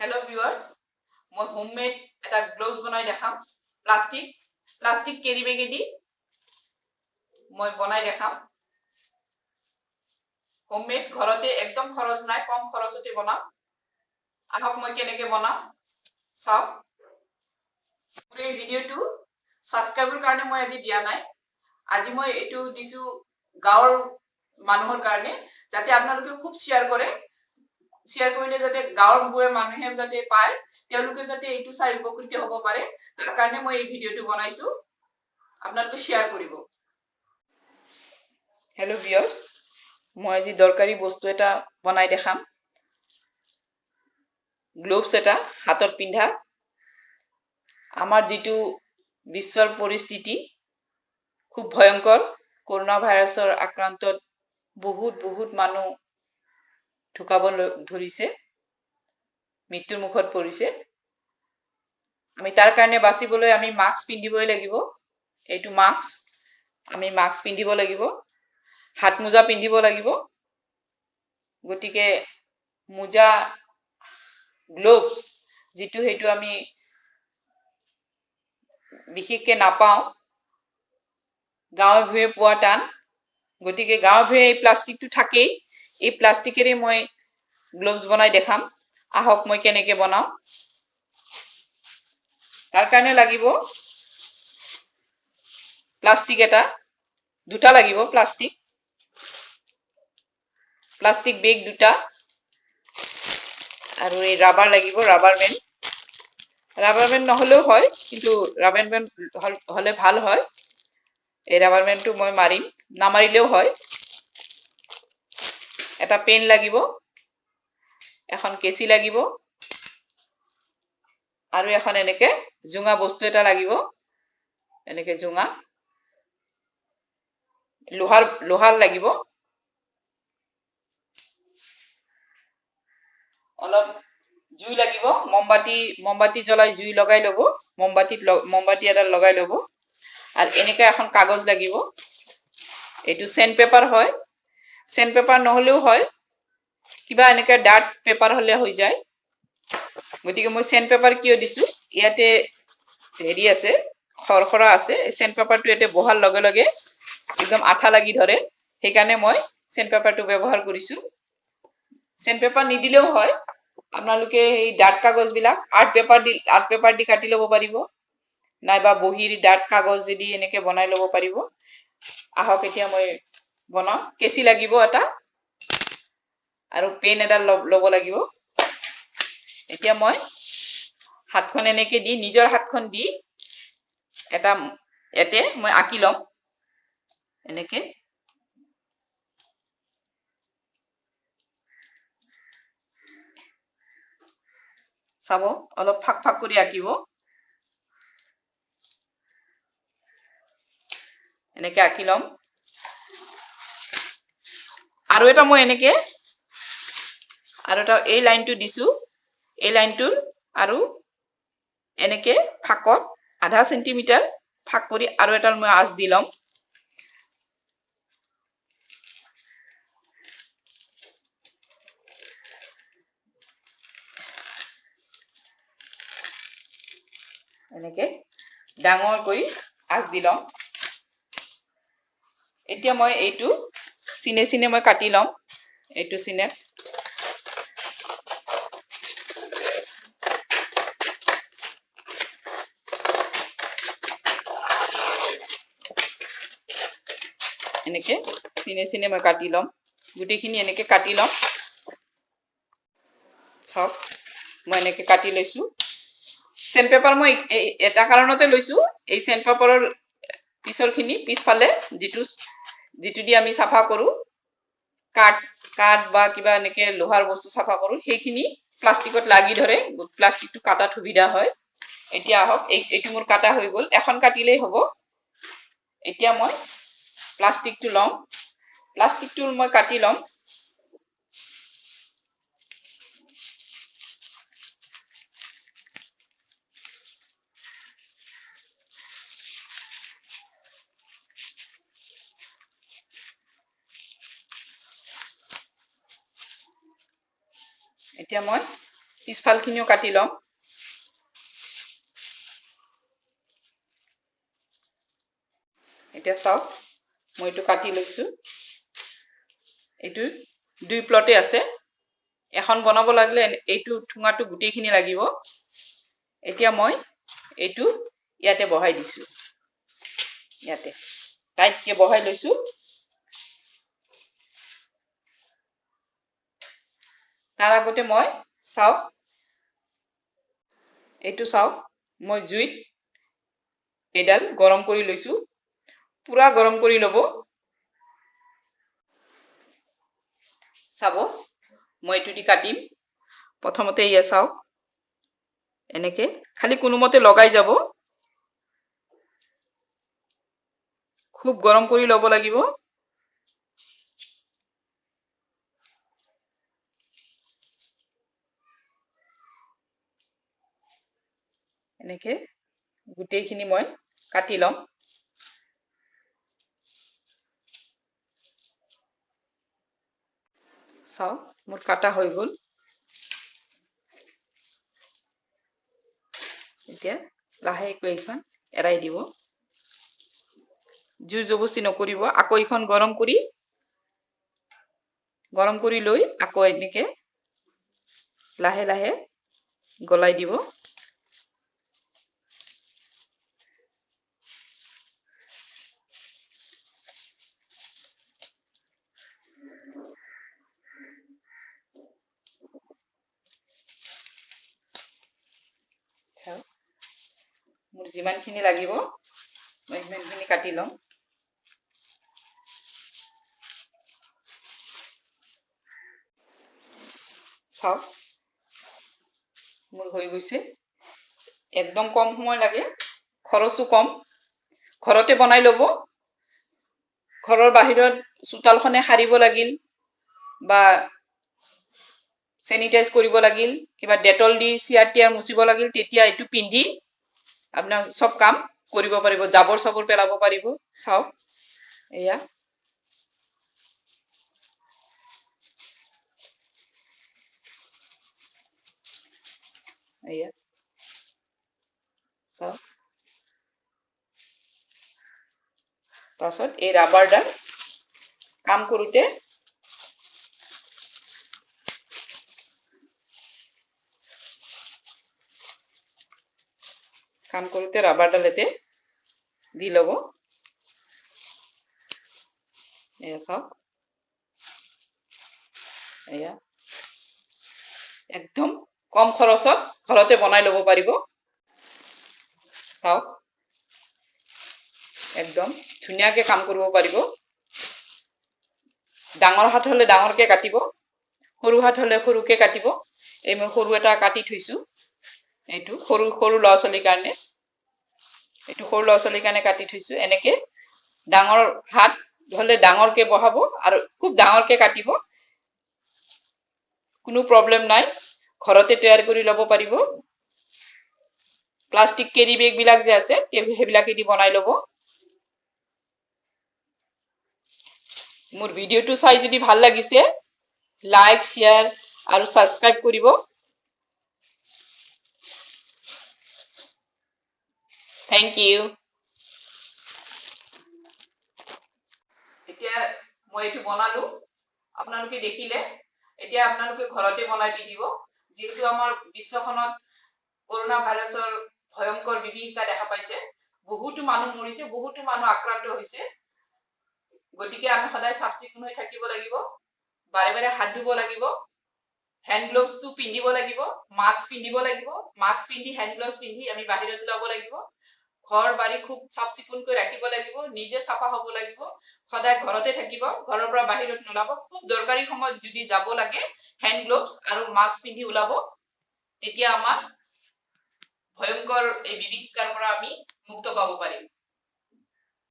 Hello viewers, মই homemade এটা gloves বনাই দেখাম প্লাষ্টিক কেৰি বেগ দি মই বনাই দেখাম homemade ঘৰতে একদম খৰচ নাই কম খৰচতে বনাম আহক মই কেনেকৈ বনাম চাও পুৰো ভিডিওটো সাবস্ক্ৰাইবৰ কাৰণে মই আজি দিয়া নাই আজি মই এটো দিছো গাঁৱৰ মানুহৰ কাৰণে যাতে আপোনালোকে খুব শেয়াৰ কৰিলে যাতে গাঁৱৰ বুৱে মানুহে যাতে পায় তেওঁলোকে যাতে এইটো চাই উপকৃত হ'ব পাৰে তাৰ কাৰণে মই এই ভিডিওটো বনাইছো আপোনালোকে শেয়াৰ কৰিব হেল্ল' ভিউয়াৰ্স মই আজি দৰকাৰী বস্তু এটা বনাই দেখাম গ্লোভস এটা হাতত পিন্ধা আমাৰ যেটো বিশ্বৰ পৰিস্থিতি খুব ভয়ংকৰ কৰোনা ভাইৰাছৰ আক্ৰান্তত বহুত মানুহ ঢুকাব ধৰিছে মৃত্যুৰ মুখত পৰিছে আমি তাৰ কাৰণে বাচিবলৈ আমি মাস্ক পিন্ধিবই লাগিব এইটো মাস্ক আমি মাস্ক পিন্ধিব লাগিব হাত মোজা পিন্ধিব লাগিব গটিকে মোজা গ্লোভস যেটো হেতু আমি বিশেষকে নাপাও গাঁৱে ভুৱে পোৱা টান গটিকে গাঁৱে ভুৱে এই প্লাষ্টিকটো থাকেই এই প্লাষ্টিকেৰে মই গ্লোভস বনাই দেখাম আহক মই কেনেকৈ বনাও তাৰ কাৰণে লাগিব প্লাষ্টিক এটা দুটা লাগিব প্লাষ্টিক বেগ দুটা আৰু এই ৰাবাৰ লাগিব ৰাবাৰ বেণ্ড নহলেও হয় কিন্তু ৰাবাৰ বেণ্ড হলে ভাল হয় এই ৰাবাৰ বেণ্ডটো মই মাৰিম নামাৰিলেও হয় এটা পেন লাগিব এখন কেচি লাগিব আৰু এখন এনেকে জুঙা বস্তু এটা লাগিব এনেকে জুঙা লোহাৰ লাগিব অলপ জুই লাগিব মমবাতি জ্বলাই জুই লগাই লব মমবাতি এটা লগাই লব আর এনেকা এখন কাগজ লাগিব এটু সেন্ড পেপার হয় সেন্ড পেপার নহলেও হয় কিবা এনেকা ডার্ট পেপার হলে হৈ যায় গটিকে মই সেন্ড পেপার কিয় দিছো ইয়াতে হেৰি আছে খৰখৰা আছে সেন্ড পেপাৰটো এতে বহাৰ লগে লগে একদম আঠা লাগি ধৰে সেইকাৰণে মই সেন্ড পেপাৰটো ব্যৱহাৰ কৰিছো সেন্ড পেপাৰ নিদিলেও হয় আপোনালোকে এই ডাৰ্ট কাগজ বিলাক আৰ্ট পেপাৰ দি কাটি লব পাৰিব নাইবা বহিৰ ডাৰ্ট কাগজ যদি এনেকে বনাই লব পাৰিব আহক এতিয়া মই বনাও কেচি লাগিব এটা আৰু পেন এটা লব লাগিব এতিয়া মই হাতখন এনেকে দি নিজৰ হাতখন দি এটা এতে মই আঁকি লম এনেকে চাব অলপ ফাক কৰি আঁকিব এনেকে আঁকি লম আৰু এটা মই এনেকে আৰু এটা এই লাইনটো দিছো এই লাইনটোৰ আৰু এনেকে ফাকত আধা সেন্টিমিটাৰ ফাক কৰি আৰু এটা মই আঁচ দি লম এনেকে ডাঙৰ কৰি আঁচ দি লম এতিয়া মই এইটো সিনে মই কাটি লম এইটো সিনে এনেকে সিনে মই কাটি লম গুটিখিনি এনেকে কাটি লম সব মই এনেকে কাটি লৈছো সেন্ড পেপার মই এটা কাৰণতে লৈছো এই সেন্ড পেপাৰৰ পিছৰখিনি পিছফালে যেটো দি আমি সাফা কৰো কাট বা কিবা এনেকে লোহাৰ বস্তু সাফা কৰো সেইখিনি প্লাষ্টিকত লাগি ধৰে প্লাষ্টিকটো কাটাত সুবিধা হয় এতিয়া আহক এইটো মোৰ কাটা হৈ গল এখন কাটিলেই হ'ব এতিয়া মই প্লাষ্টিকটো মই কাটি লম এতিয়া মই পিছফালখিনিও কাটি ল'ম। এতিয়া চাওক মই এইটো কাটি লৈছো। এইটো 2 প্লটে আছে। এখন বনাব লাগিলে এইটো ঠুঙাটো গোটেইখিনি লাগিব। এতিয়া মই এইটো ইয়াতে বহাই দিছো। ইয়াতে টাইটকে বহাই লৈছো। তাৰ আগতে মই চাওক এইটো চাওক মই জুইত এডাল গৰম কৰি লৈছো। পুৰা গৰম কৰি ল'ব। চাব মই এইটো দি কাটিম। প্ৰথমতে ইয়া চাওক এনেকে খালি কোনোমতে লগাই যাব। খুব গৰম কৰি ল'ব লাগিব। এনেকে গোটেইখিনি মই কাটি ল'ম। চাওক মোৰ কাটা হৈ গ'ল। এতিয়া লাহেকৈ এইখন এৰাই দিব। জোৰ জবস্তি নকৰিব। আকৌ এইখন গৰম কৰি লৈ আকৌ এনেকে লাহে লাহে গলাই দিব। মোৰ যিমানখিনি লাগিব মই সিমানখিনি কাটি ল'ম। চাওক মোৰ হৈ গৈছে। একদম কম সময় লাগে, খৰচো কম। ঘৰতে বনাই ল'ব। ঘৰৰ বাহিৰত চোতালখনে সাৰিব লাগিল বা চেনিটাইজ কৰিব লাগিল, কিবা ডেটল দি চিয়াৰ টিয়াৰ মুচিব লাগিল, তেতিয়া এইটো পিন্ধি আপোনাৰ চব কাম কৰিব পাৰিব। জাবৰ চাবৰ পেলাব পাৰিব। চাওক এয়া এয়া চাওক। তাৰপাছত এই ৰাবাৰডাল কাম কৰোঁতে ৰাবাৰডাল এতে দি ল'ব। এয়া চাওক এয়া একদম কম খৰচত ঘৰতে বনাই ল'ব পাৰিব। চাওক একদম ধুনীয়াকে কাম কৰিব পাৰিব। ডাঙৰ হাত হলে ডাঙৰকে কাটিব, সৰু হাত হলে সৰুকে কাটিব। এই মই সৰু এটা কাটি থৈছো। এইটো সৰু সৰু ল'ৰা ছোৱালীৰ কাৰণে, এইটো সৰু ল'ৰা ছোৱালীৰ কাৰণে কাটি থৈছো। এনেকে ডাঙৰ হাত হলে ডাঙৰকে বহাব আৰু খুব ডাঙৰকে কাটিব। কোনো প্ৰব্লেম নাই। ঘৰতে তৈয়াৰ কৰি ল'ব পাৰিব। প্লাষ্টিক কেৰি বেগ বিলাক যে আছে সেইবিলাকে দি বনাই ল'ব। মোৰ ভিডিঅ'টো চাই যদি ভাল লাগিছে লাইক, শ্বেয়াৰ আৰু সাবস্ক্ৰাইব কৰিব। Thank you. এতিয়া মই এইটো বনালো, আপোনালোকে দেখিলে। এতিয়া আপোনালোকে ঘৰতে বনাই পিন্ধিব। যিহেতু আমাৰ বিশ্বখনত কৰোনা ভাইৰাছৰ ভয়ংকৰ বিভীষিকা দেখা পাইছে, বহুতো মানুহ মৰিছে, বহুতো মানুহ আক্ৰান্ত হৈছে। গতিকে আমি সদায় চাফ চিকুণ হৈ থাকিব লাগিব। বাৰে বাৰে হাত ধুব লাগিব। হেণ্ড গ্লোভছটো পিন্ধিব লাগিব, মাস্ক পিন্ধিব লাগিব। মাস্ক পিন্ধি হেণ্ড গ্লোভছ পিন্ধি আমি বাহিৰত ওলাব লাগিব। ঘৰ বাৰী খুব চাফ চিকুণকৈ ৰাখিব লাগিব। নিজে চাফা হ'ব লাগিব। সদায় ঘৰতে থাকিব, ঘৰৰ পৰা বাহিৰত নোলাব। খুব দৰকাৰী সময়ত যদি যাব লাগে হেণ্ড গ্লোভছ আৰু মাস্ক পিন্ধি ওলাব। তেতিয়া আমাৰ ভয়ংকৰ এই বিভীষিকাৰ পৰা আমি মুক্ত পাব পাৰিম।